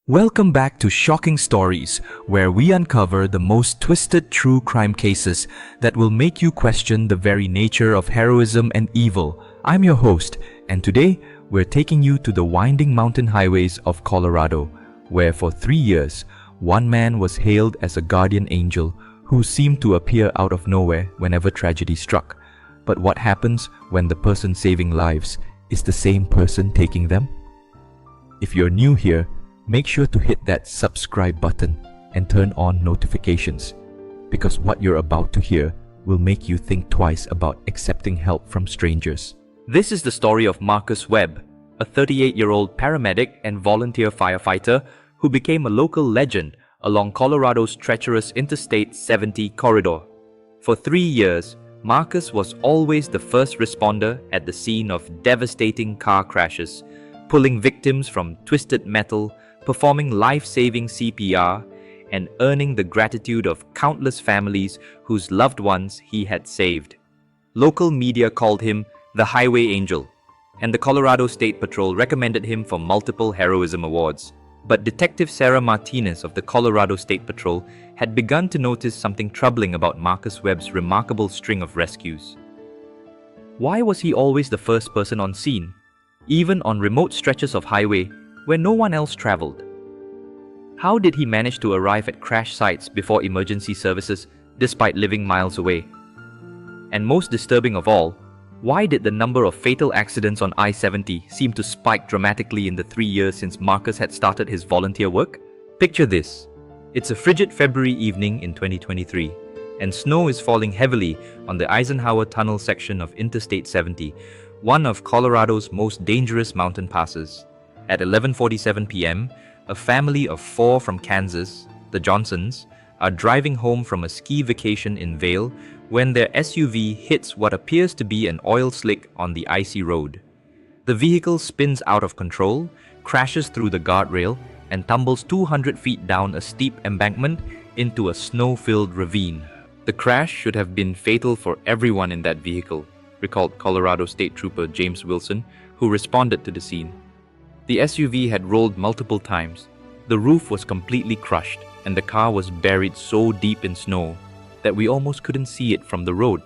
Welcome back to Shocking Stories, where we uncover the most twisted true crime cases that will make you question the very nature of heroism and evil. I'm your host, and today we're taking you to the winding mountain highways of Colorado, where for 3 years, one man was hailed as a guardian angel who seemed to appear out of nowhere whenever tragedy struck. But what happens when the person saving lives is the same person taking them? If you're new here, make sure to hit that subscribe button and turn on notifications, because what you're about to hear will make you think twice about accepting help from strangers. This is the story of Marcus Webb, a 38-year-old paramedic and volunteer firefighter who became a local legend along Colorado's treacherous Interstate 70 corridor. For 3 years, Marcus was always the first responder at the scene of devastating car crashes, pulling victims from twisted metal, performing life-saving CPR, and earning the gratitude of countless families whose loved ones he had saved. Local media called him the Highway Angel, and the Colorado State Patrol recommended him for multiple heroism awards. But Detective Sarah Martinez of the Colorado State Patrol had begun to notice something troubling about Marcus Webb's remarkable string of rescues. Why was he always the first person on scene, even on remote stretches of highway where no one else traveled? How did he manage to arrive at crash sites before emergency services despite living miles away? And most disturbing of all, why did the number of fatal accidents on I-70 seem to spike dramatically in the 3 years since Marcus had started his volunteer work? Picture this. It's a frigid February evening in 2023, and snow is falling heavily on the Eisenhower Tunnel section of Interstate 70, one of Colorado's most dangerous mountain passes. At 11:47 p.m., a family of 4 from Kansas, the Johnsons, are driving home from a ski vacation in Vail when their SUV hits what appears to be an oil slick on the icy road. The vehicle spins out of control, crashes through the guardrail, and tumbles 200 feet down a steep embankment into a snow-filled ravine. The crash should have been fatal for everyone in that vehicle, recalled Colorado State Trooper James Wilson, who responded to the scene. The SUV had rolled multiple times, the roof was completely crushed, and the car was buried so deep in snow that we almost couldn't see it from the road.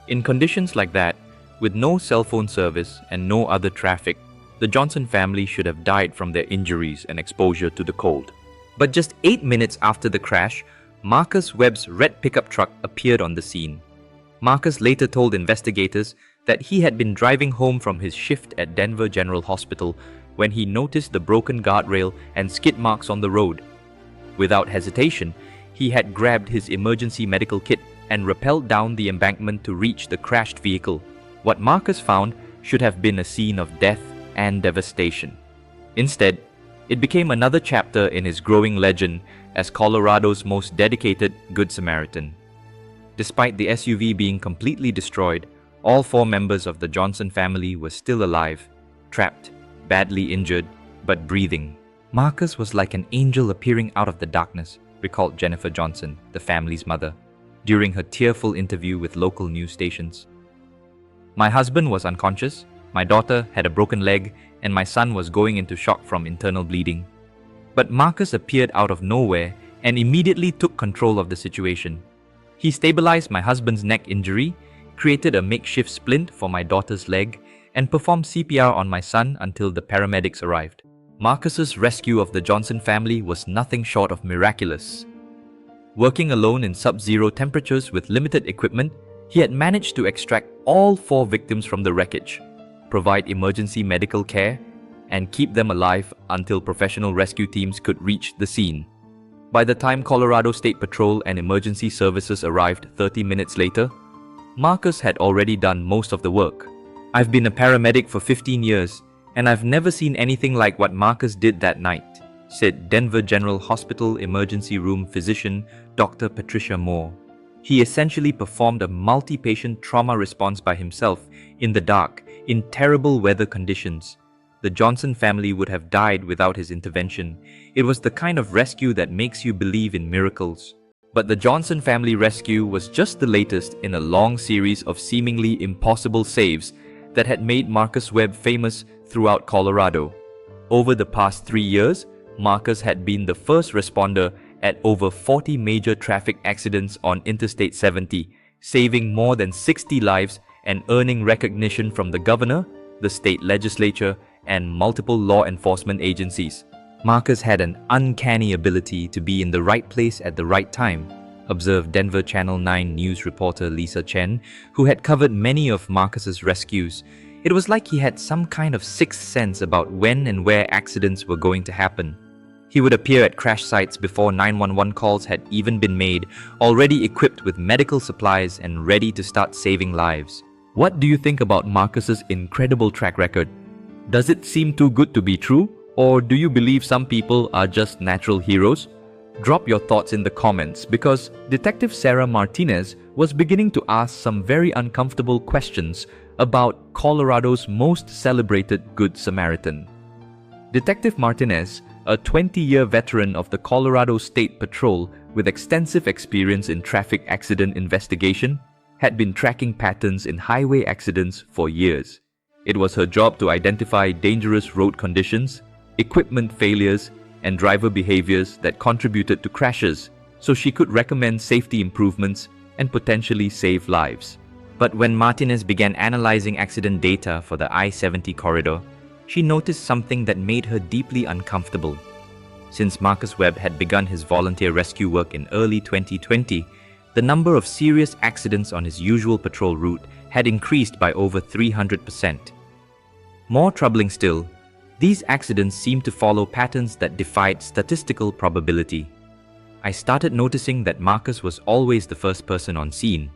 In conditions like that, with no cell phone service and no other traffic, the Johnson family should have died from their injuries and exposure to the cold. But just 8 minutes after the crash, Marcus Webb's red pickup truck appeared on the scene. Marcus later told investigators that he had been driving home from his shift at Denver General Hospital when he noticed the broken guardrail and skid marks on the road. Without hesitation, he had grabbed his emergency medical kit and rappelled down the embankment to reach the crashed vehicle. What Marcus found should have been a scene of death and devastation. Instead, it became another chapter in his growing legend as Colorado's most dedicated Good Samaritan. Despite the SUV being completely destroyed, all 4 members of the Johnson family were still alive, trapped, badly injured, but breathing. Marcus was like an angel appearing out of the darkness, recalled Jennifer Johnson, the family's mother, during her tearful interview with local news stations. My husband was unconscious, my daughter had a broken leg, and my son was going into shock from internal bleeding. But Marcus appeared out of nowhere and immediately took control of the situation. He stabilized my husband's neck injury, created a makeshift splint for my daughter's leg, and performed CPR on my son until the paramedics arrived. Marcus's rescue of the Johnson family was nothing short of miraculous. Working alone in sub-zero temperatures with limited equipment, he had managed to extract all 4 victims from the wreckage, provide emergency medical care, and keep them alive until professional rescue teams could reach the scene. By the time Colorado State Patrol and emergency services arrived 30 minutes later, Marcus had already done most of the work. I've been a paramedic for 15 years, and I've never seen anything like what Marcus did that night, said Denver General Hospital Emergency Room physician Dr. Patricia Moore. He essentially performed a multi-patient trauma response by himself in the dark, in terrible weather conditions. The Johnson family would have died without his intervention. It was the kind of rescue that makes you believe in miracles. But the Johnson family rescue was just the latest in a long series of seemingly impossible saves that had made Marcus Webb famous throughout Colorado. Over the past 3 years, Marcus had been the first responder at over 40 major traffic accidents on Interstate 70, saving more than 60 lives and earning recognition from the governor, the state legislature, and multiple law enforcement agencies. Marcus had an uncanny ability to be in the right place at the right time, observed Denver Channel 9 news reporter Lisa Chen, who had covered many of Marcus's rescues. It was like he had some kind of sixth sense about when and where accidents were going to happen. He would appear at crash sites before 911 calls had even been made, already equipped with medical supplies and ready to start saving lives. What do you think about Marcus's incredible track record? Does it seem too good to be true? Or do you believe some people are just natural heroes? Drop your thoughts in the comments because Detective Sarah Martinez was beginning to ask some very uncomfortable questions about Colorado's most celebrated Good Samaritan. Detective Martinez, a 20-year veteran of the Colorado State Patrol with extensive experience in traffic accident investigation, had been tracking patterns in highway accidents for years. It was her job to identify dangerous road conditions, equipment failures, and driver behaviors that contributed to crashes, so she could recommend safety improvements and potentially save lives. But when Martinez began analyzing accident data for the I-70 corridor, she noticed something that made her deeply uncomfortable. Since Marcus Webb had begun his volunteer rescue work in early 2020, the number of serious accidents on his usual patrol route had increased by over 300%. More troubling still, these accidents seemed to follow patterns that defied statistical probability. I started noticing that Marcus was always the first person on scene,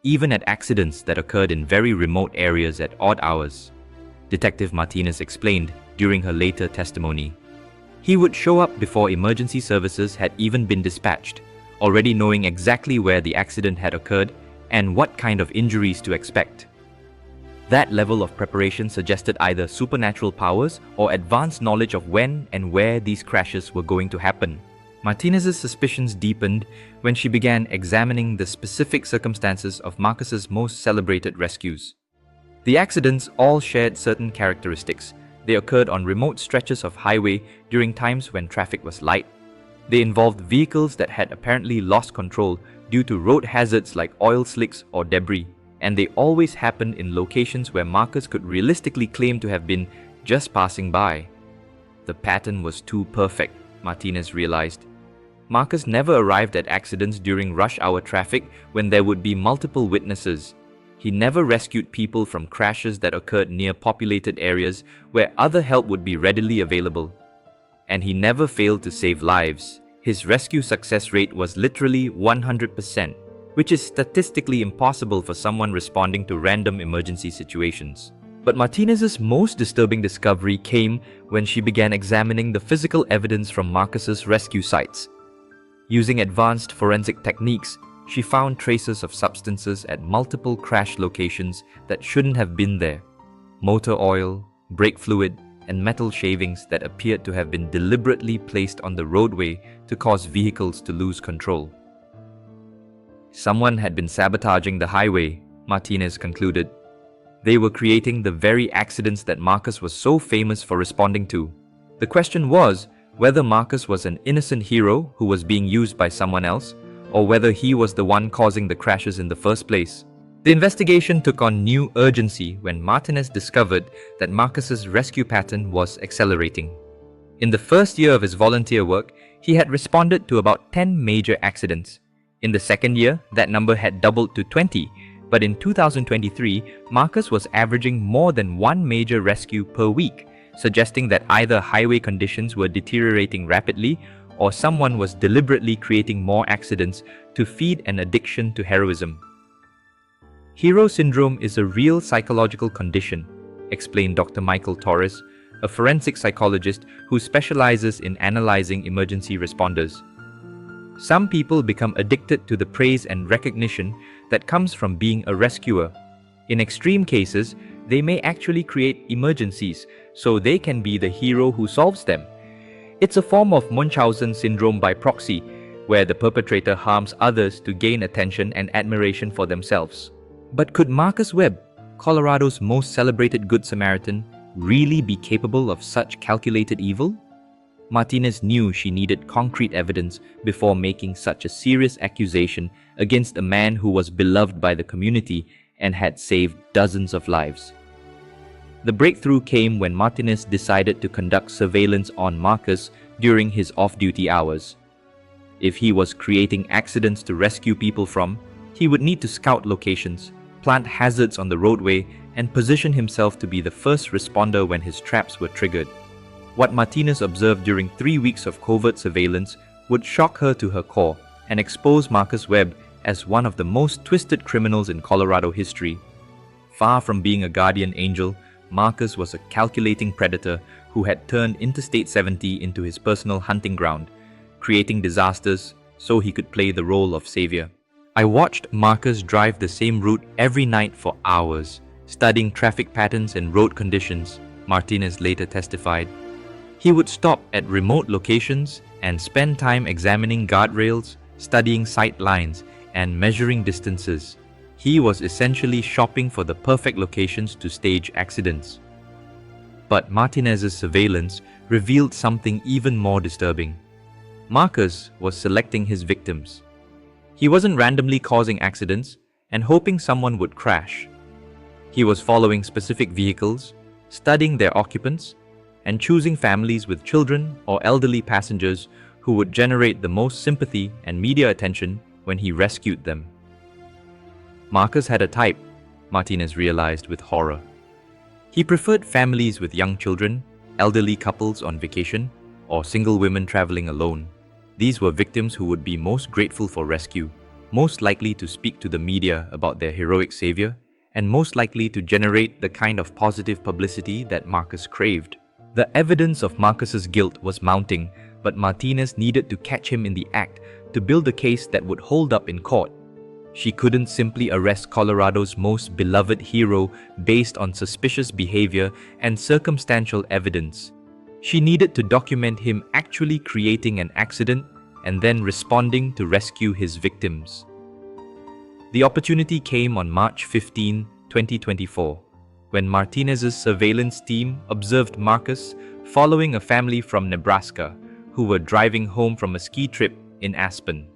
even at accidents that occurred in very remote areas at odd hours, Detective Martinez explained during her later testimony. He would show up before emergency services had even been dispatched, already knowing exactly where the accident had occurred and what kind of injuries to expect. That level of preparation suggested either supernatural powers or advanced knowledge of when and where these crashes were going to happen. Martinez's suspicions deepened when she began examining the specific circumstances of Marcus's most celebrated rescues. The accidents all shared certain characteristics. They occurred on remote stretches of highway during times when traffic was light. They involved vehicles that had apparently lost control due to road hazards like oil slicks or debris, and they always happened in locations where Marcus could realistically claim to have been just passing by. The pattern was too perfect, Martinez realized. Marcus never arrived at accidents during rush hour traffic when there would be multiple witnesses. He never rescued people from crashes that occurred near populated areas where other help would be readily available. And he never failed to save lives. His rescue success rate was literally 100%, which is statistically impossible for someone responding to random emergency situations. But Martinez's most disturbing discovery came when she began examining the physical evidence from Marcus's rescue sites. Using advanced forensic techniques, she found traces of substances at multiple crash locations that shouldn't have been there. Motor oil, brake fluid, and metal shavings that appeared to have been deliberately placed on the roadway to cause vehicles to lose control. Someone had been sabotaging the highway, Martinez concluded. They were creating the very accidents that Marcus was so famous for responding to. The question was whether Marcus was an innocent hero who was being used by someone else, or whether he was the one causing the crashes in the first place. The investigation took on new urgency when Martinez discovered that Marcus's rescue pattern was accelerating. In the first year of his volunteer work, he had responded to about 10 major accidents. In the second year, that number had doubled to 20, but in 2023, Marcus was averaging more than one major rescue per week, suggesting that either highway conditions were deteriorating rapidly or someone was deliberately creating more accidents to feed an addiction to heroism. Hero syndrome is a real psychological condition, explained Dr. Michael Torres, a forensic psychologist who specializes in analyzing emergency responders. Some people become addicted to the praise and recognition that comes from being a rescuer. In extreme cases, they may actually create emergencies so they can be the hero who solves them. It's a form of Munchausen syndrome by proxy, where the perpetrator harms others to gain attention and admiration for themselves. But could Marcus Webb, Colorado's most celebrated Good Samaritan, really be capable of such calculated evil? Martinez knew she needed concrete evidence before making such a serious accusation against a man who was beloved by the community and had saved dozens of lives. The breakthrough came when Martinez decided to conduct surveillance on Marcus during his off-duty hours. If he was creating accidents to rescue people from, he would need to scout locations, plant hazards on the roadway, and position himself to be the first responder when his traps were triggered. What Martinez observed during 3 weeks of covert surveillance would shock her to her core and expose Marcus Webb as one of the most twisted criminals in Colorado history. Far from being a guardian angel, Marcus was a calculating predator who had turned Interstate 70 into his personal hunting ground, creating disasters so he could play the role of savior. I watched Marcus drive the same route every night for hours, studying traffic patterns and road conditions, Martinez later testified. He would stop at remote locations and spend time examining guardrails, studying sight lines, and measuring distances. He was essentially shopping for the perfect locations to stage accidents. But Martinez's surveillance revealed something even more disturbing. Marcus was selecting his victims. He wasn't randomly causing accidents and hoping someone would crash. He was following specific vehicles, studying their occupants, and choosing families with children or elderly passengers who would generate the most sympathy and media attention when he rescued them. Marcus had a type, Martinez realized with horror. He preferred families with young children, elderly couples on vacation, or single women traveling alone. These were victims who would be most grateful for rescue, most likely to speak to the media about their heroic savior, and most likely to generate the kind of positive publicity that Marcus craved. The evidence of Marcus's guilt was mounting, but Martinez needed to catch him in the act to build a case that would hold up in court. She couldn't simply arrest Colorado's most beloved hero based on suspicious behavior and circumstantial evidence. She needed to document him actually creating an accident and then responding to rescue his victims. The opportunity came on March 15, 2024, when Martinez's surveillance team observed Marcus following a family from Nebraska who were driving home from a ski trip in Aspen.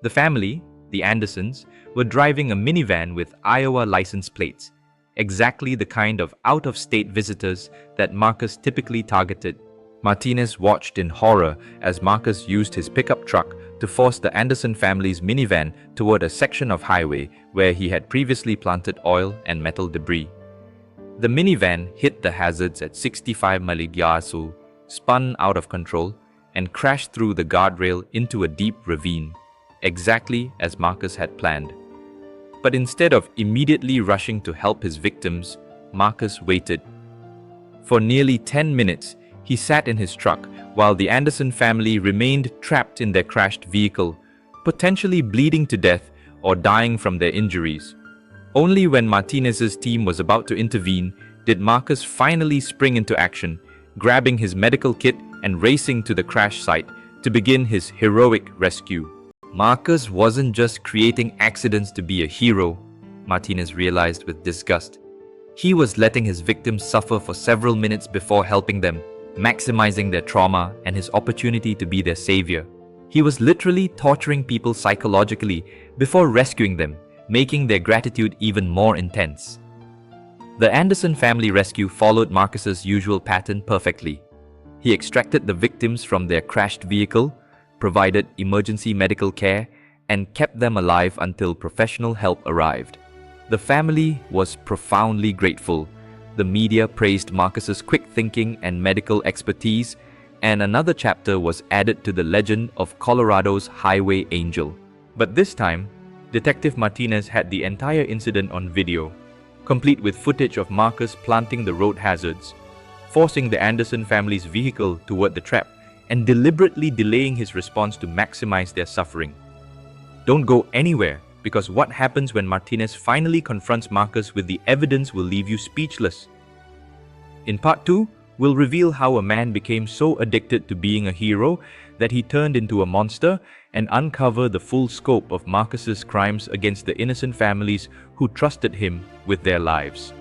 The family, the Andersons, were driving a minivan with Iowa license plates, exactly the kind of out-of-state visitors that Marcus typically targeted. Martinez watched in horror as Marcus used his pickup truck to force the Anderson family's minivan toward a section of highway where he had previously planted oil and metal debris. The minivan hit the hazards at 65 mph, spun out of control, and crashed through the guardrail into a deep ravine, exactly as Marcus had planned. But instead of immediately rushing to help his victims, Marcus waited. For nearly 10 minutes, he sat in his truck while the Anderson family remained trapped in their crashed vehicle, potentially bleeding to death or dying from their injuries. Only when Martinez's team was about to intervene did Marcus finally spring into action, grabbing his medical kit and racing to the crash site to begin his heroic rescue. Marcus wasn't just creating accidents to be a hero, Martinez realized with disgust. He was letting his victims suffer for several minutes before helping them, maximizing their trauma and his opportunity to be their savior. He was literally torturing people psychologically before rescuing them, making their gratitude even more intense. The Anderson family rescue followed Marcus's usual pattern perfectly. He extracted the victims from their crashed vehicle, provided emergency medical care, and kept them alive until professional help arrived. The family was profoundly grateful. The media praised Marcus's quick thinking and medical expertise, and another chapter was added to the legend of Colorado's highway angel. But this time, Detective Martinez had the entire incident on video, complete with footage of Marcus planting the road hazards, forcing the Anderson family's vehicle toward the trap, and deliberately delaying his response to maximize their suffering. Don't go anywhere, because what happens when Martinez finally confronts Marcus with the evidence will leave you speechless. In part 2, we'll reveal how a man became so addicted to being a hero that he turned into a monster, and uncover the full scope of Marcus's crimes against the innocent families who trusted him with their lives.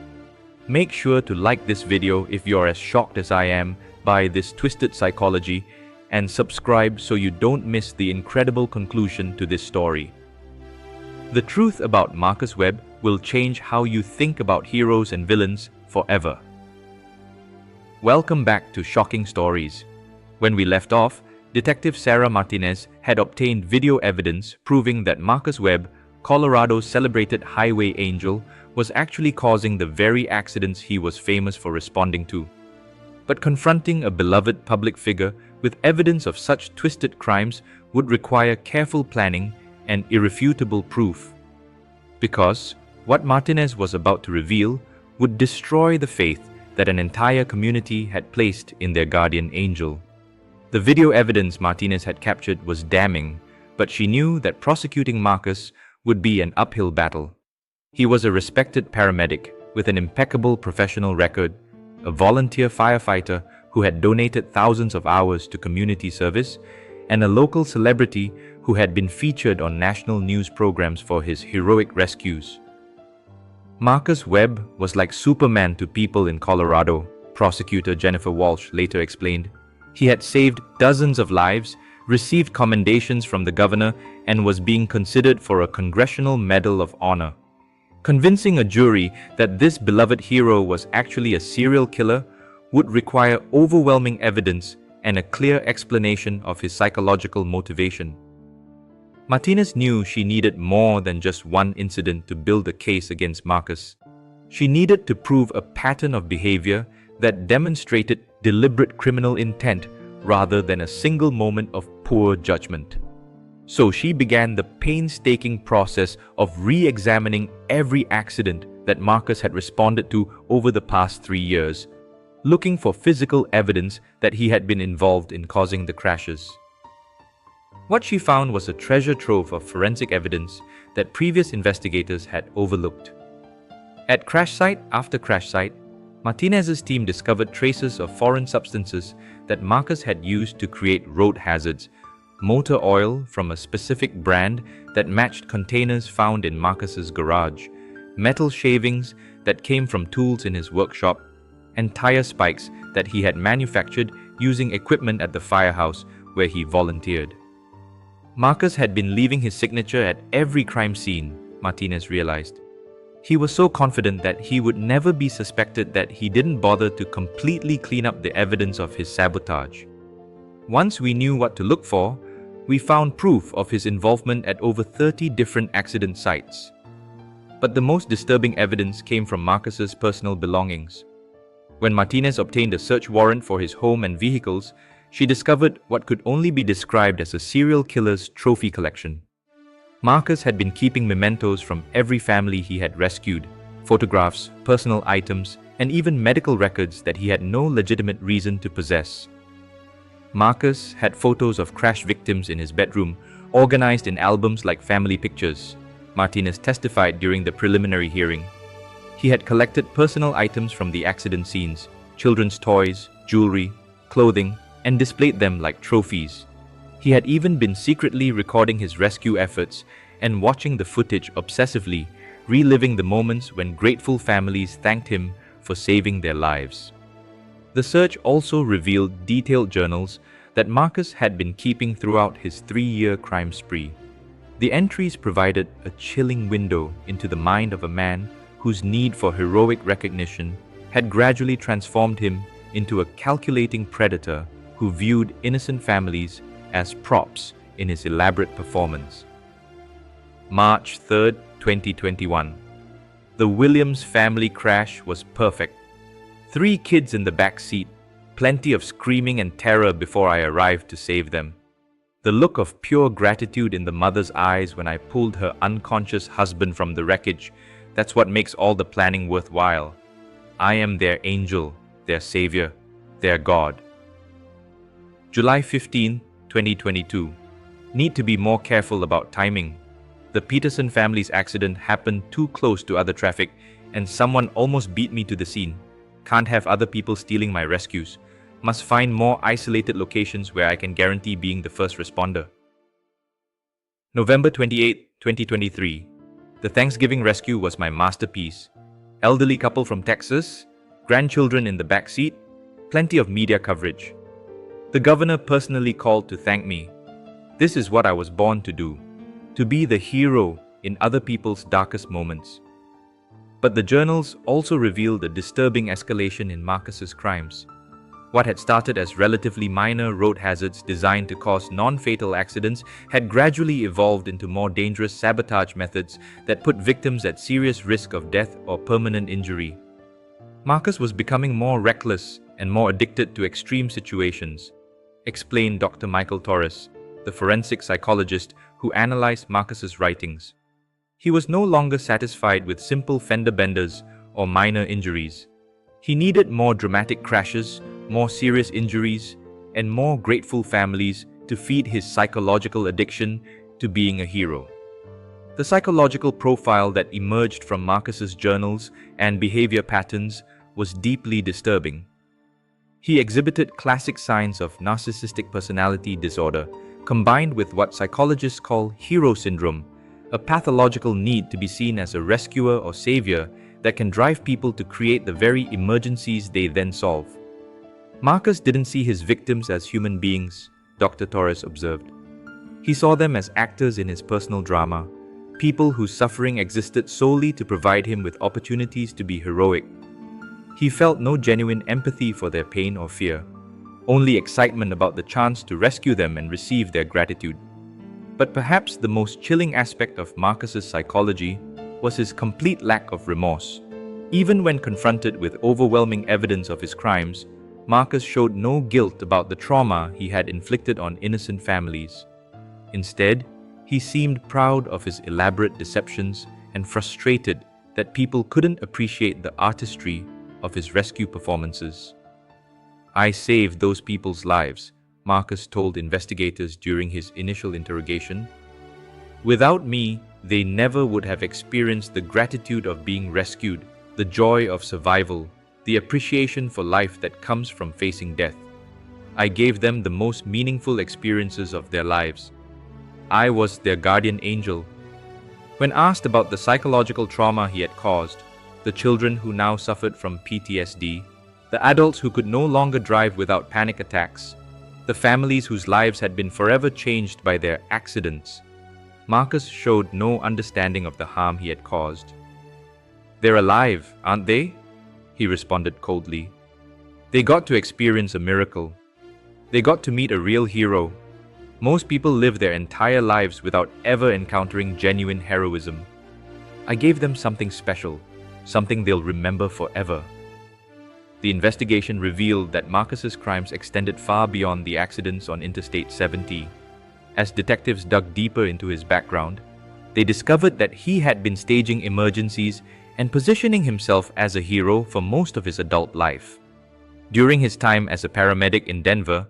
Make sure to like this video if you're as shocked as I am by this twisted psychology and subscribe so you don't miss the incredible conclusion to this story. The truth about Marcus Webb will change how you think about heroes and villains forever. Welcome back to Shocking Stories. When we left off, Detective Sarah Martinez had obtained video evidence proving that Marcus Webb, Colorado's celebrated highway angel, was actually causing the very accidents he was famous for responding to. But confronting a beloved public figure with evidence of such twisted crimes would require careful planning and irrefutable proof. Because what Martinez was about to reveal would destroy the faith that an entire community had placed in their guardian angel. The video evidence Martinez had captured was damning, but she knew that prosecuting Marcus would be an uphill battle. He was a respected paramedic with an impeccable professional record, a volunteer firefighter who had donated thousands of hours to community service, and a local celebrity who had been featured on national news programs for his heroic rescues. Marcus Webb was like Superman to people in Colorado, prosecutor Jennifer Walsh later explained. He had saved dozens of lives, received commendations from the governor, and was being considered for a Congressional Medal of Honor. Convincing a jury that this beloved hero was actually a serial killer would require overwhelming evidence and a clear explanation of his psychological motivation. Martinez knew she needed more than just one incident to build a case against Marcus. She needed to prove a pattern of behavior that demonstrated deliberate criminal intent rather than a single moment of poor judgment. So she began the painstaking process of re-examining every accident that Marcus had responded to over the past 3 years, looking for physical evidence that he had been involved in causing the crashes. What she found was a treasure trove of forensic evidence that previous investigators had overlooked. At crash site after crash site, Martinez's team discovered traces of foreign substances that Marcus had used to create road hazards, motor oil from a specific brand that matched containers found in Marcus's garage, metal shavings that came from tools in his workshop, and tire spikes that he had manufactured using equipment at the firehouse where he volunteered. Marcus had been leaving his signature at every crime scene, Martinez realized. He was so confident that he would never be suspected that he didn't bother to completely clean up the evidence of his sabotage. Once we knew what to look for, we found proof of his involvement at over 30 different accident sites. But the most disturbing evidence came from Marcus's personal belongings. When Martinez obtained a search warrant for his home and vehicles, she discovered what could only be described as a serial killer's trophy collection. Marcus had been keeping mementos from every family he had rescued, photographs, personal items, and even medical records that he had no legitimate reason to possess. Marcus had photos of crash victims in his bedroom, organized in albums like family pictures, Martinez testified during the preliminary hearing. He had collected personal items from the accident scenes, children's toys, jewelry, clothing, and displayed them like trophies. He had even been secretly recording his rescue efforts and watching the footage obsessively, reliving the moments when grateful families thanked him for saving their lives. The search also revealed detailed journals that Marcus had been keeping throughout his 3-year crime spree. The entries provided a chilling window into the mind of a man whose need for heroic recognition had gradually transformed him into a calculating predator who viewed innocent families as props in his elaborate performance. March 3, 2021. The Williams family crash was perfect. 3 kids in the back seat, plenty of screaming and terror before I arrived to save them. The look of pure gratitude in the mother's eyes when I pulled her unconscious husband from the wreckage, that's what makes all the planning worthwhile. I am their angel, their savior, their God. July 15, 2022. Need to be more careful about timing. The Peterson family's accident happened too close to other traffic and someone almost beat me to the scene. Can't have other people stealing my rescues. Must find more isolated locations where I can guarantee being the first responder. November 28, 2023. The Thanksgiving rescue was my masterpiece. Elderly couple from Texas, grandchildren in the back seat, plenty of media coverage. The governor personally called to thank me. This is what I was born to do, to be the hero in other people's darkest moments. But the journals also revealed a disturbing escalation in Marcus's crimes. What had started as relatively minor road hazards designed to cause non-fatal accidents had gradually evolved into more dangerous sabotage methods that put victims at serious risk of death or permanent injury. Marcus was becoming more reckless and more addicted to extreme situations, explained Dr. Michael Torres, the forensic psychologist who analyzed Marcus's writings. He was no longer satisfied with simple fender benders or minor injuries. He needed more dramatic crashes, more serious injuries, and more grateful families to feed his psychological addiction to being a hero. The psychological profile that emerged from Marcus's journals and behavior patterns was deeply disturbing. He exhibited classic signs of narcissistic personality disorder, combined with what psychologists call hero syndrome, a pathological need to be seen as a rescuer or savior that can drive people to create the very emergencies they then solve. Marcus didn't see his victims as human beings, Dr. Torres observed. He saw them as actors in his personal drama, people whose suffering existed solely to provide him with opportunities to be heroic. He felt no genuine empathy for their pain or fear, only excitement about the chance to rescue them and receive their gratitude. But perhaps the most chilling aspect of Marcus's psychology was his complete lack of remorse. Even when confronted with overwhelming evidence of his crimes, Marcus showed no guilt about the trauma he had inflicted on innocent families. Instead, he seemed proud of his elaborate deceptions and frustrated that people couldn't appreciate the artistry of his rescue performances. "I saved those people's lives," Marcus told investigators during his initial interrogation. "Without me, they never would have experienced the gratitude of being rescued, the joy of survival, the appreciation for life that comes from facing death. I gave them the most meaningful experiences of their lives. I was their guardian angel." When asked about the psychological trauma he had caused, the children who now suffered from PTSD, the adults who could no longer drive without panic attacks, the families whose lives had been forever changed by their accidents, Marcus showed no understanding of the harm he had caused. "They're alive, aren't they?" he responded coldly. "They got to experience a miracle. They got to meet a real hero. Most people live their entire lives without ever encountering genuine heroism. I gave them something special, something they'll remember forever." The investigation revealed that Marcus's crimes extended far beyond the accidents on Interstate 70. As detectives dug deeper into his background, they discovered that he had been staging emergencies and positioning himself as a hero for most of his adult life. During his time as a paramedic in Denver,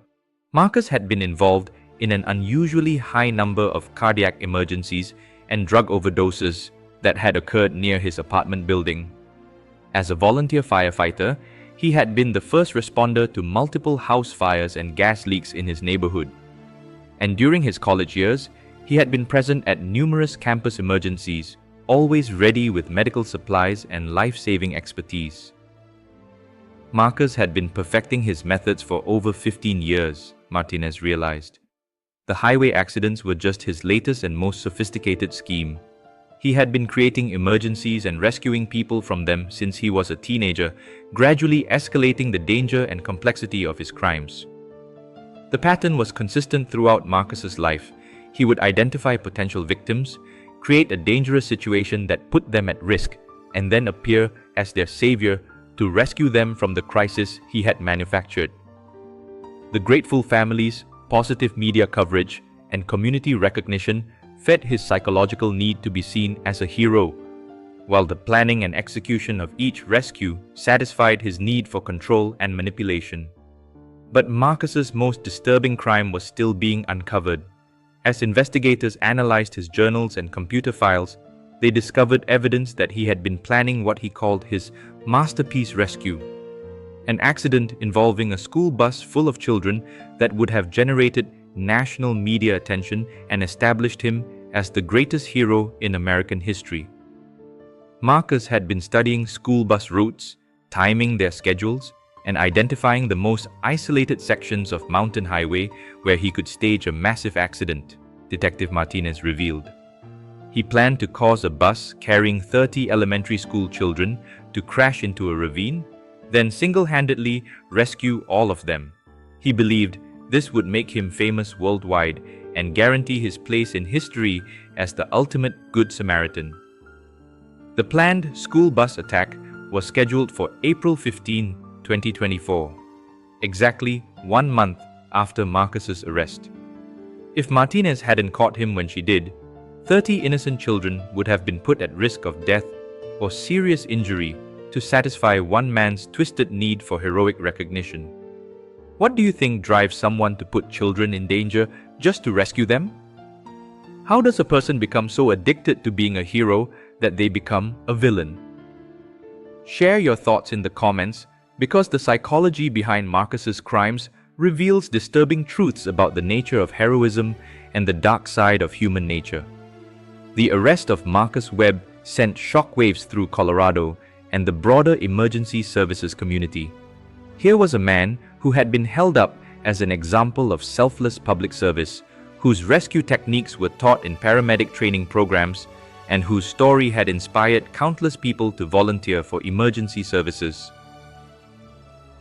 Marcus had been involved in an unusually high number of cardiac emergencies and drug overdoses that had occurred near his apartment building. As a volunteer firefighter, he had been the first responder to multiple house fires and gas leaks in his neighborhood. And during his college years, he had been present at numerous campus emergencies, always ready with medical supplies and life-saving expertise. Marcus had been perfecting his methods for over 15 years, Martinez realized. The highway accidents were just his latest and most sophisticated scheme. He had been creating emergencies and rescuing people from them since he was a teenager, gradually escalating the danger and complexity of his crimes. The pattern was consistent throughout Marcus's life. He would identify potential victims, create a dangerous situation that put them at risk, and then appear as their savior to rescue them from the crisis he had manufactured. The grateful families, positive media coverage, and community recognition fed his psychological need to be seen as a hero, while the planning and execution of each rescue satisfied his need for control and manipulation. But Marcus's most disturbing crime was still being uncovered. As investigators analyzed his journals and computer files, they discovered evidence that he had been planning what he called his masterpiece rescue, an accident involving a school bus full of children that would have generated national media attention and established him as the greatest hero in American history. Marcus had been studying school bus routes, timing their schedules, and identifying the most isolated sections of mountain highway where he could stage a massive accident, Detective Martinez revealed. He planned to cause a bus carrying 30 elementary school children to crash into a ravine, then single-handedly rescue all of them. He believed this would make him famous worldwide and guarantee his place in history as the ultimate Good Samaritan. The planned school bus attack was scheduled for April 15, 2024, exactly 1 month after Marcus's arrest. If Martinez hadn't caught him when she did, 30 innocent children would have been put at risk of death or serious injury to satisfy one man's twisted need for heroic recognition. What do you think drives someone to put children in danger just to rescue them? How does a person become so addicted to being a hero that they become a villain? Share your thoughts in the comments because the psychology behind Marcus's crimes reveals disturbing truths about the nature of heroism and the dark side of human nature. The arrest of Marcus Webb sent shockwaves through Colorado and the broader emergency services community. Here was a man who had been held up as an example of selfless public service, whose rescue techniques were taught in paramedic training programs, and whose story had inspired countless people to volunteer for emergency services.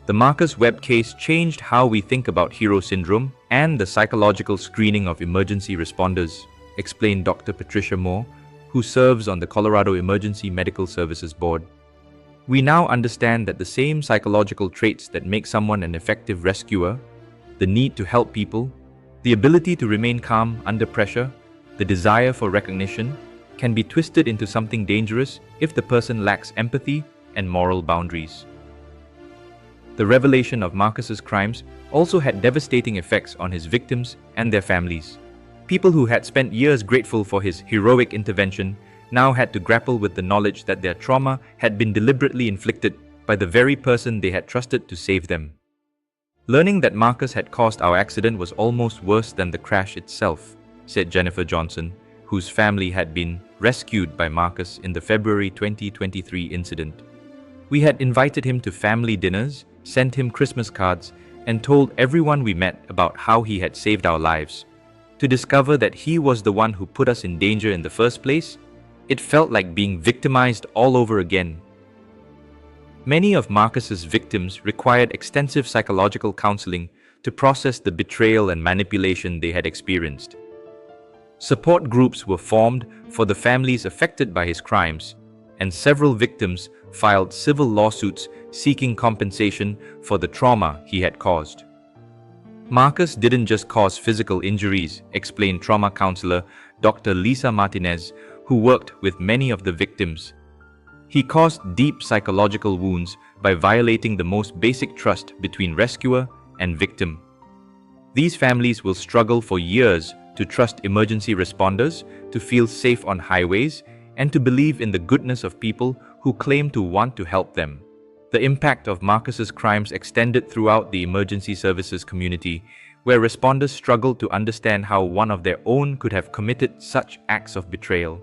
The Marcus Webb case changed how we think about hero syndrome and the psychological screening of emergency responders, explained Dr. Patricia Moore, who serves on the Colorado Emergency Medical Services Board. We now understand that the same psychological traits that make someone an effective rescuer, the need to help people, the ability to remain calm under pressure, the desire for recognition, can be twisted into something dangerous if the person lacks empathy and moral boundaries. The revelation of Marcus's crimes also had devastating effects on his victims and their families. People who had spent years grateful for his heroic intervention now had to grapple with the knowledge that their trauma had been deliberately inflicted by the very person they had trusted to save them. Learning that Marcus had caused our accident was almost worse than the crash itself, said Jennifer Johnson, whose family had been rescued by Marcus in the February 2023 incident. We had invited him to family dinners, sent him Christmas cards, and told everyone we met about how he had saved our lives. To discover that he was the one who put us in danger in the first place, it felt like being victimized all over again. Many of Marcus's victims required extensive psychological counseling to process the betrayal and manipulation they had experienced. Support groups were formed for the families affected by his crimes, and several victims filed civil lawsuits seeking compensation for the trauma he had caused. Marcus didn't just cause physical injuries, explained trauma counselor Dr. Lisa Martinez, who worked with many of the victims. He caused deep psychological wounds by violating the most basic trust between rescuer and victim. These families will struggle for years to trust emergency responders, to feel safe on highways, and to believe in the goodness of people who claim to want to help them. The impact of Marcus's crimes extended throughout the emergency services community, where responders struggled to understand how one of their own could have committed such acts of betrayal.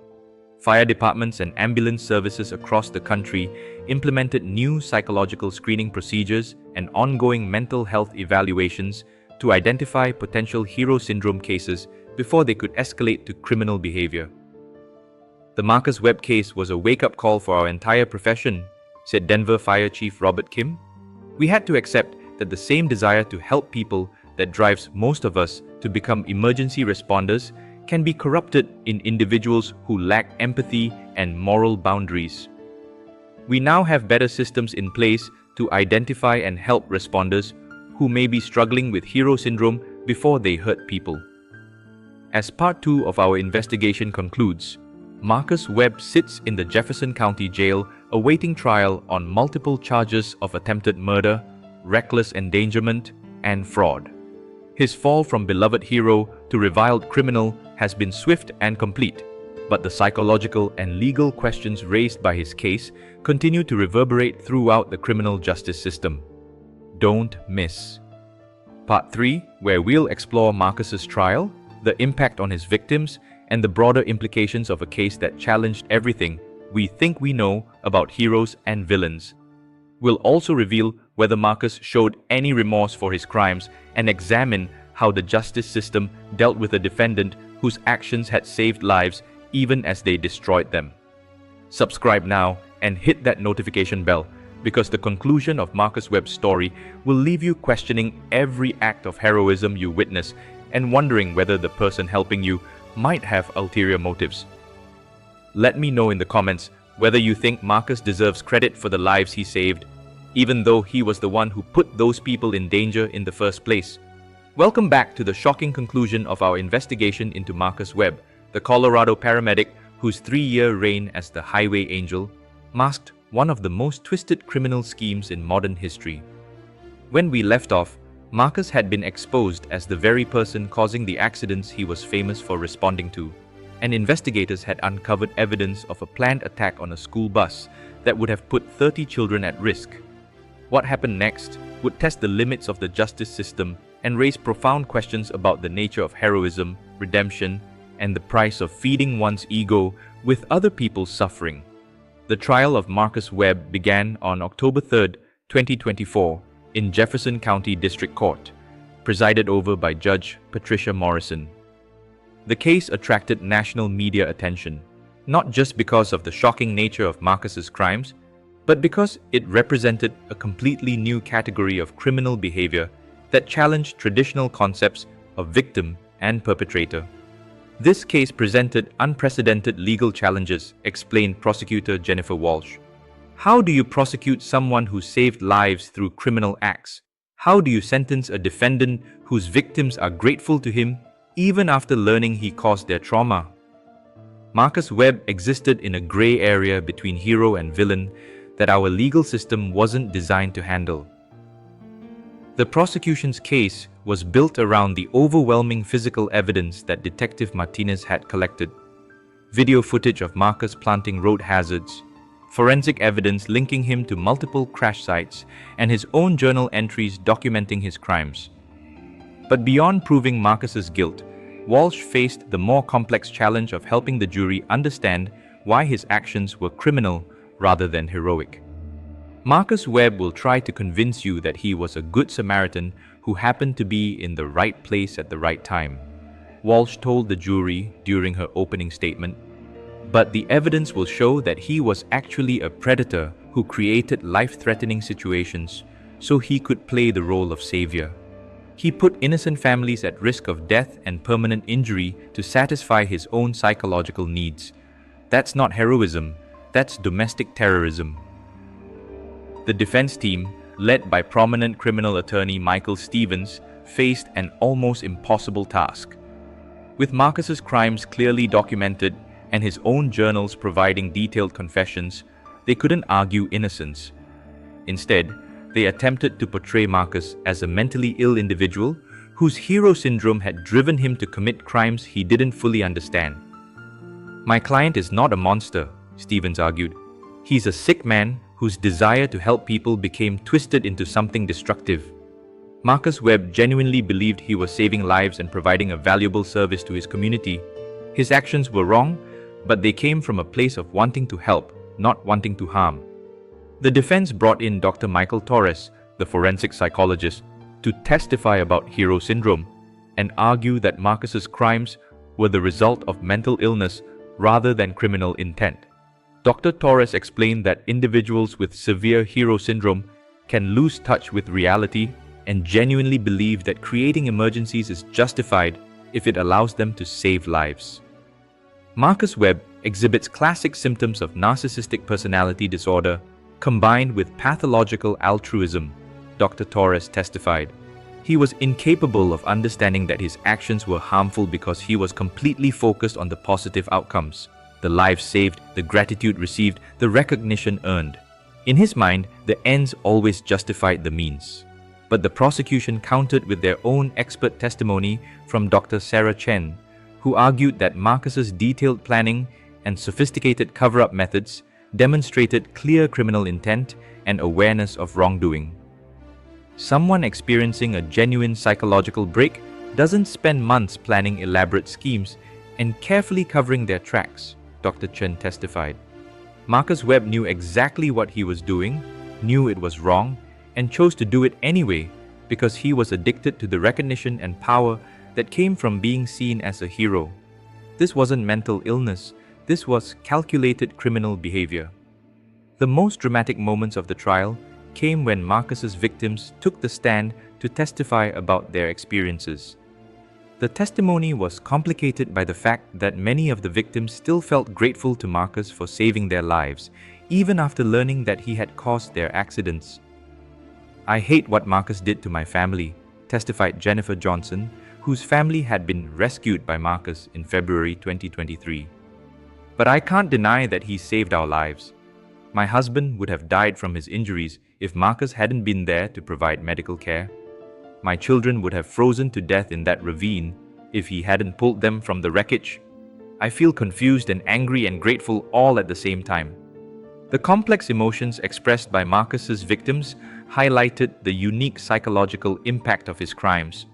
Fire departments and ambulance services across the country implemented new psychological screening procedures and ongoing mental health evaluations to identify potential hero syndrome cases before they could escalate to criminal behavior. The Marcus Webb case was a wake-up call for our entire profession, said Denver Fire Chief Robert Kim. We had to accept that the same desire to help people that drives most of us to become emergency responders can be corrupted in individuals who lack empathy and moral boundaries. We now have better systems in place to identify and help responders who may be struggling with hero syndrome before they hurt people. As part 2 of our investigation concludes, Marcus Webb sits in the Jefferson County Jail awaiting trial on multiple charges of attempted murder, reckless endangerment, and fraud. His fall from beloved hero to reviled criminal has been swift and complete, but the psychological and legal questions raised by his case continue to reverberate throughout the criminal justice system. Don't miss Part 3, where we'll explore Marcus's trial, the impact on his victims, and the broader implications of a case that challenged everything we think we know about heroes and villains. We'll also reveal whether Marcus showed any remorse for his crimes, and examine how the justice system dealt with a defendant whose actions had saved lives even as they destroyed them. Subscribe now and hit that notification bell, because the conclusion of Marcus Webb's story will leave you questioning every act of heroism you witness and wondering whether the person helping you might have ulterior motives. Let me know in the comments whether you think Marcus deserves credit for the lives he saved, even though he was the one who put those people in danger in the first place. Welcome back to the shocking conclusion of our investigation into Marcus Webb, the Colorado paramedic whose 3-year reign as the Highway Angel masked one of the most twisted criminal schemes in modern history. When we left off, Marcus had been exposed as the very person causing the accidents he was famous for responding to, and investigators had uncovered evidence of a planned attack on a school bus that would have put 30 children at risk. What happened next would test the limits of the justice system and raise profound questions about the nature of heroism, redemption, and the price of feeding one's ego with other people's suffering. The trial of Marcus Webb began on October 3, 2024, in Jefferson County District Court, presided over by Judge Patricia Morrison. The case attracted national media attention, not just because of the shocking nature of Marcus's crimes, but because it represented a completely new category of criminal behavior that challenged traditional concepts of victim and perpetrator. This case presented unprecedented legal challenges, explained prosecutor Jennifer Walsh. How do you prosecute someone who saved lives through criminal acts? How do you sentence a defendant whose victims are grateful to him even after learning he caused their trauma? Marcus Webb existed in a gray area between hero and villain that our legal system wasn't designed to handle. The prosecution's case was built around the overwhelming physical evidence that Detective Martinez had collected. Video footage of Marcus planting road hazards, forensic evidence linking him to multiple crash sites, and his own journal entries documenting his crimes. But beyond proving Marcus's guilt, Walsh faced the more complex challenge of helping the jury understand why his actions were criminal rather than heroic. Marcus Webb will try to convince you that he was a good Samaritan who happened to be in the right place at the right time, Walsh told the jury during her opening statement. But the evidence will show that he was actually a predator who created life-threatening situations so he could play the role of savior. He put innocent families at risk of death and permanent injury to satisfy his own psychological needs. That's not heroism, that's domestic terrorism. The defense team, led by prominent criminal attorney Michael Stevens, faced an almost impossible task. With Marcus's crimes clearly documented and his own journals providing detailed confessions, they couldn't argue innocence. Instead, they attempted to portray Marcus as a mentally ill individual whose hero syndrome had driven him to commit crimes he didn't fully understand. "My client is not a monster," Stevens argued. "He's a sick man whose desire to help people became twisted into something destructive." Marcus Webb genuinely believed he was saving lives and providing a valuable service to his community. His actions were wrong, but they came from a place of wanting to help, not wanting to harm. The defense brought in Dr. Michael Torres, the forensic psychologist, to testify about hero syndrome and argue that Marcus's crimes were the result of mental illness rather than criminal intent. Dr. Torres explained that individuals with severe hero syndrome can lose touch with reality and genuinely believe that creating emergencies is justified if it allows them to save lives. Marcus Webb exhibits classic symptoms of narcissistic personality disorder combined with pathological altruism, Dr. Torres testified. He was incapable of understanding that his actions were harmful because he was completely focused on the positive outcomes, the lives saved, the gratitude received, the recognition earned. In his mind, the ends always justified the means. But the prosecution countered with their own expert testimony from Dr. Sarah Chen, who argued that Marcus's detailed planning and sophisticated cover-up methods demonstrated clear criminal intent and awareness of wrongdoing. Someone experiencing a genuine psychological break doesn't spend months planning elaborate schemes and carefully covering their tracks, Dr. Chen testified. Marcus Webb knew exactly what he was doing, knew it was wrong, and chose to do it anyway because he was addicted to the recognition and power that came from being seen as a hero. This wasn't mental illness, this was calculated criminal behavior. The most dramatic moments of the trial came when Marcus's victims took the stand to testify about their experiences. The testimony was complicated by the fact that many of the victims still felt grateful to Marcus for saving their lives, even after learning that he had caused their accidents. "I hate what Marcus did to my family," testified Jennifer Johnson, whose family had been rescued by Marcus in February 2023. "But I can't deny that he saved our lives. My husband would have died from his injuries if Marcus hadn't been there to provide medical care. My children would have frozen to death in that ravine if he hadn't pulled them from the wreckage. I feel confused and angry and grateful all at the same time." The complex emotions expressed by Marcus's victims highlighted the unique psychological impact of his crimes.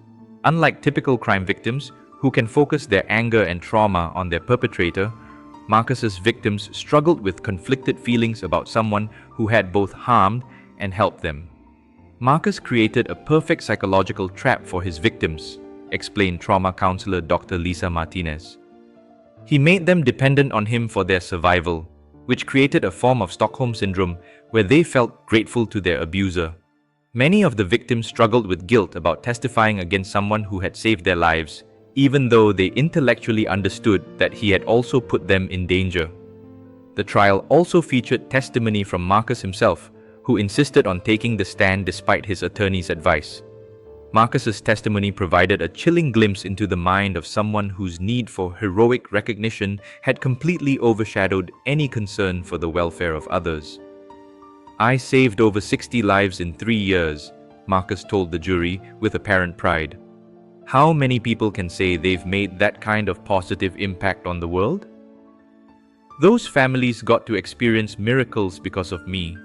Unlike typical crime victims, who can focus their anger and trauma on their perpetrator, Marcus's victims struggled with conflicted feelings about someone who had both harmed and helped them. "Marcus created a perfect psychological trap for his victims," explained trauma counselor Dr. Lisa Martinez. "He made them dependent on him for their survival, which created a form of Stockholm Syndrome where they felt grateful to their abuser. Many of the victims struggled with guilt about testifying against someone who had saved their lives, even though they intellectually understood that he had also put them in danger." The trial also featured testimony from Marcus himself, who insisted on taking the stand despite his attorney's advice. Marcus's testimony provided a chilling glimpse into the mind of someone whose need for heroic recognition had completely overshadowed any concern for the welfare of others. "I saved over 60 lives in 3 years," Marcus told the jury with apparent pride. "How many people can say they've made that kind of positive impact on the world? Those families got to experience miracles because of me.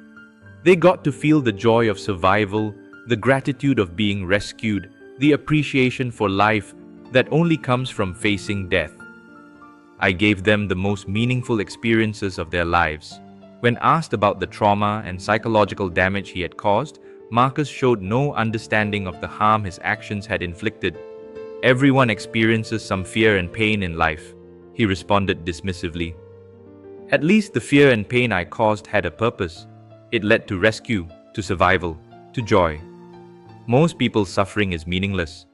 They got to feel the joy of survival, the gratitude of being rescued, the appreciation for life that only comes from facing death. I gave them the most meaningful experiences of their lives." When asked about the trauma and psychological damage he had caused, Marcus showed no understanding of the harm his actions had inflicted. "Everyone experiences some fear and pain in life," he responded dismissively. "At least the fear and pain I caused had a purpose. It led to rescue, to survival, to joy. Most people's suffering is meaningless.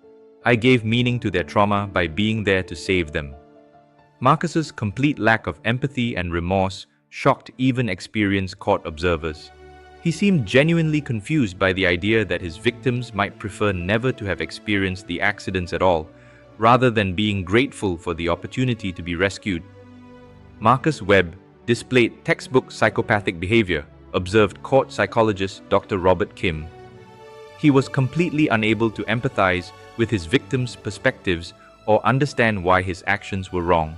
I gave meaning to their trauma by being there to save them." Marcus's complete lack of empathy and remorse shocked even experienced court observers. He seemed genuinely confused by the idea that his victims might prefer never to have experienced the accidents at all, rather than being grateful for the opportunity to be rescued. Marcus Webb displayed textbook psychopathic behavior, observed court psychologist Dr. Robert Kim. He was completely unable to empathize with his victims' perspectives or understand why his actions were wrong.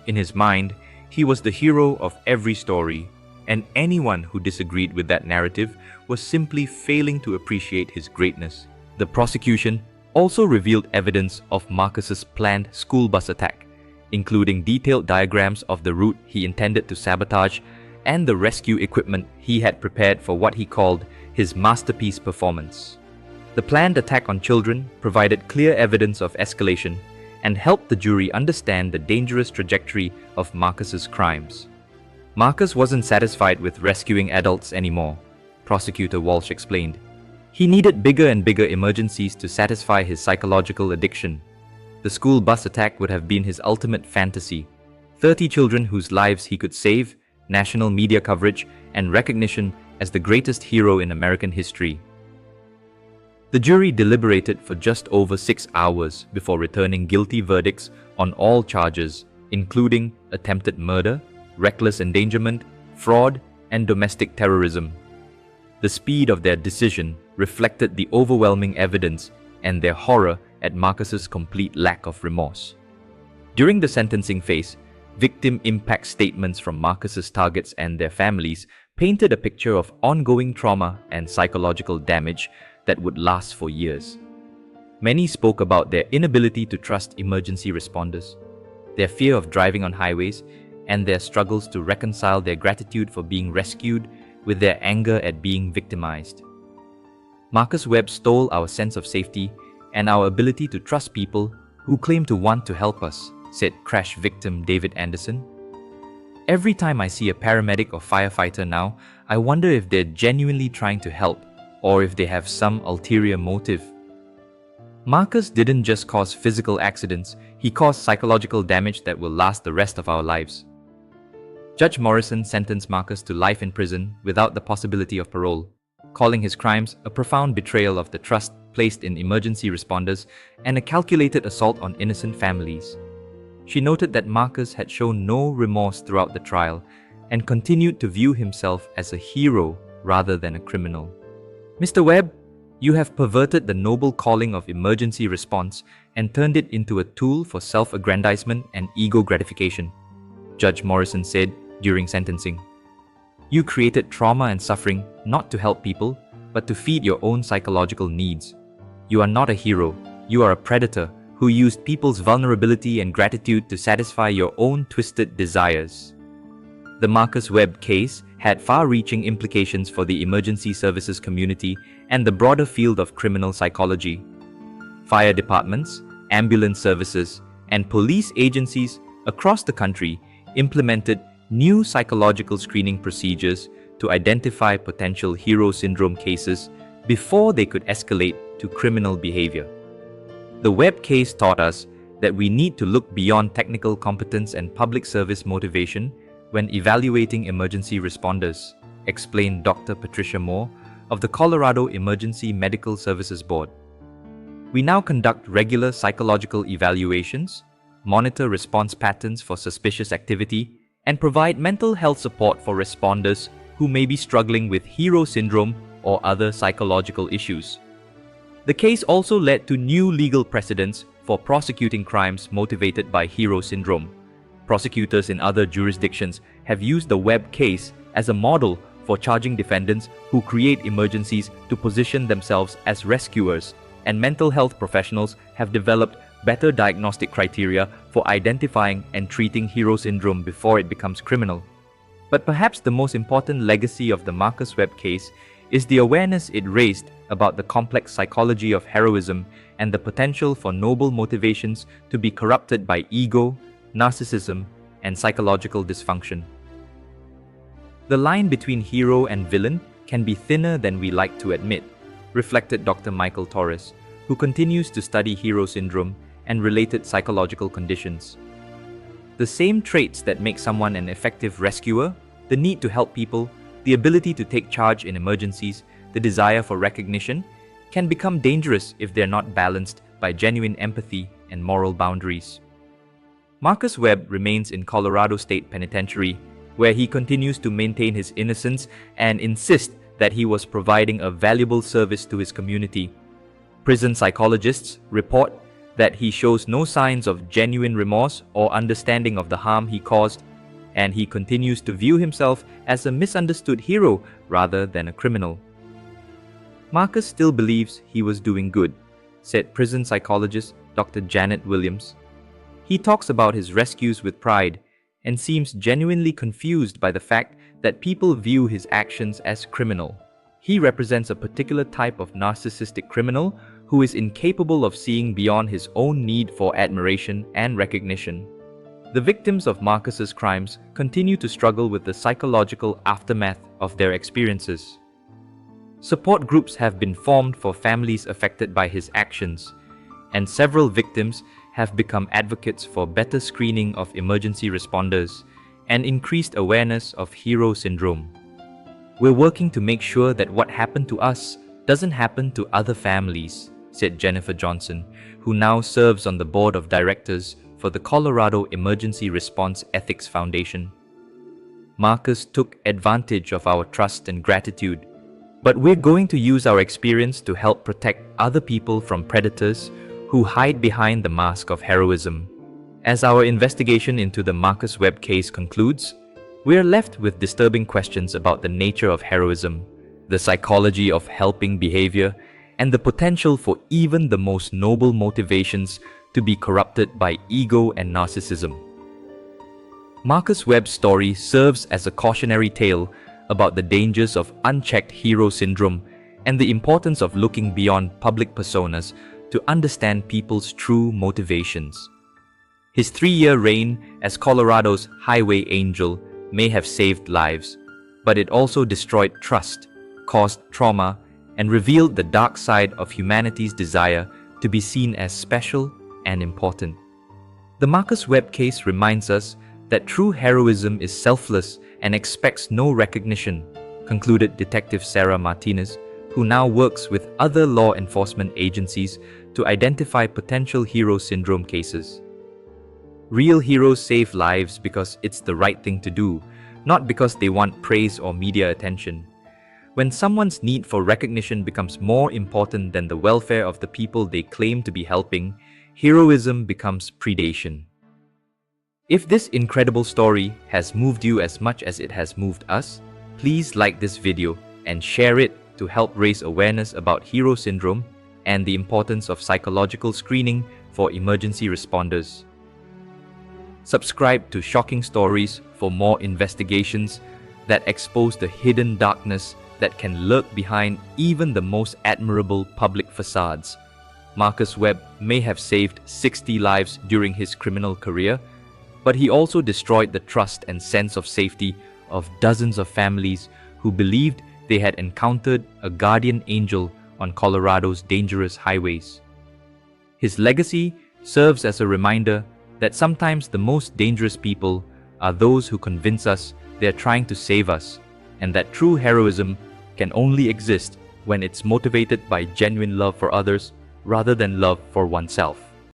In his mind, he was the hero of every story, and anyone who disagreed with that narrative was simply failing to appreciate his greatness. The prosecution also revealed evidence of Marcus's planned school bus attack, including detailed diagrams of the route he intended to sabotage and the rescue equipment he had prepared for what he called his masterpiece performance. The planned attack on children provided clear evidence of escalation and helped the jury understand the dangerous trajectory of Marcus's crimes. Marcus wasn't satisfied with rescuing adults anymore, Prosecutor Walsh explained. He needed bigger and bigger emergencies to satisfy his psychological addiction. The school bus attack would have been his ultimate fantasy. 30 children whose lives he could save, national media coverage, and recognition as the greatest hero in American history. The jury deliberated for just over 6 hours before returning guilty verdicts on all charges, including attempted murder, reckless endangerment, fraud, and domestic terrorism. The speed of their decision reflected the overwhelming evidence and their horror at Marcus's complete lack of remorse. During the sentencing phase, victim impact statements from Marcus's targets and their families painted a picture of ongoing trauma and psychological damage that would last for years. Many spoke about their inability to trust emergency responders, their fear of driving on highways, and their struggles to reconcile their gratitude for being rescued with their anger at being victimized. Marcus Webb stole our sense of safety and our ability to trust people who claim to want to help us, said crash victim David Anderson. Every time I see a paramedic or firefighter now, I wonder if they're genuinely trying to help or if they have some ulterior motive. Marcus didn't just cause physical accidents, he caused psychological damage that will last the rest of our lives. Judge Morrison sentenced Marcus to life in prison without the possibility of parole, calling his crimes a profound betrayal of the trust placed in emergency responders and a calculated assault on innocent families. She noted that Marcus had shown no remorse throughout the trial and continued to view himself as a hero rather than a criminal. Mr. Webb, you have perverted the noble calling of emergency response and turned it into a tool for self-aggrandizement and ego gratification, Judge Morrison said during sentencing. You created trauma and suffering not to help people, but to feed your own psychological needs. You are not a hero, you are a predator who used people's vulnerability and gratitude to satisfy your own twisted desires. The Marcus Webb case had far-reaching implications for the emergency services community and the broader field of criminal psychology. Fire departments, ambulance services, and police agencies across the country implemented new psychological screening procedures to identify potential hero syndrome cases before they could escalate to criminal behavior. The Webb case taught us that we need to look beyond technical competence and public service motivation when evaluating emergency responders, explained Dr. Patricia Moore of the Colorado Emergency Medical Services Board. We now conduct regular psychological evaluations, monitor response patterns for suspicious activity, and provide mental health support for responders who may be struggling with hero syndrome or other psychological issues. The case also led to new legal precedents for prosecuting crimes motivated by hero syndrome. Prosecutors in other jurisdictions have used the Webb case as a model for charging defendants who create emergencies to position themselves as rescuers, and mental health professionals have developed better diagnostic criteria for identifying and treating hero syndrome before it becomes criminal. But perhaps the most important legacy of the Marcus Webb case is the awareness it raised about the complex psychology of heroism and the potential for noble motivations to be corrupted by ego, narcissism, and psychological dysfunction. The line between hero and villain can be thinner than we like to admit, reflected Dr. Michael Torres, who continues to study hero syndrome and related psychological conditions. The same traits that make someone an effective rescuer, the need to help people, the ability to take charge in emergencies, the desire for recognition, can become dangerous if they're not balanced by genuine empathy and moral boundaries. Marcus Webb remains in Colorado State Penitentiary, where he continues to maintain his innocence and insist that he was providing a valuable service to his community. Prison psychologists report that he shows no signs of genuine remorse or understanding of the harm he caused, and he continues to view himself as a misunderstood hero rather than a criminal. Marcus still believes he was doing good, said prison psychologist Dr. Janet Williams. He talks about his rescues with pride and seems genuinely confused by the fact that people view his actions as criminal. He represents a particular type of narcissistic criminal who is incapable of seeing beyond his own need for admiration and recognition. The victims of Marcus's crimes continue to struggle with the psychological aftermath of their experiences. Support groups have been formed for families affected by his actions, and several victims have become advocates for better screening of emergency responders and increased awareness of hero syndrome. We're working to make sure that what happened to us doesn't happen to other families, said Jennifer Johnson, who now serves on the board of directors for the Colorado Emergency Response Ethics Foundation. Marcus took advantage of our trust and gratitude, but we're going to use our experience to help protect other people from predators who hide behind the mask of heroism. As our investigation into the Marcus Webb case concludes, we are left with disturbing questions about the nature of heroism, the psychology of helping behavior, and the potential for even the most noble motivations to be corrupted by ego and narcissism. Marcus Webb's story serves as a cautionary tale about the dangers of unchecked hero syndrome and the importance of looking beyond public personas to understand people's true motivations. His 3-year reign as Colorado's highway angel may have saved lives, but it also destroyed trust, caused trauma, and revealed the dark side of humanity's desire to be seen as special and important. The Marcus Webb case reminds us that true heroism is selfless and expects no recognition, concluded Detective Sarah Martinez, who now works with other law enforcement agencies to identify potential hero syndrome cases. Real heroes save lives because it's the right thing to do, not because they want praise or media attention. When someone's need for recognition becomes more important than the welfare of the people they claim to be helping, heroism becomes predation. If this incredible story has moved you as much as it has moved us, please like this video and share it to help raise awareness about hero syndrome and the importance of psychological screening for emergency responders. Subscribe to Shocking Stories for more investigations that expose the hidden darkness that can lurk behind even the most admirable public facades. Marcus Webb may have saved 60 lives during his criminal career, but he also destroyed the trust and sense of safety of dozens of families who believed they had encountered a guardian angel on Colorado's dangerous highways. His legacy serves as a reminder that sometimes the most dangerous people are those who convince us they're trying to save us, and that true heroism can only exist when it's motivated by genuine love for others rather than love for oneself.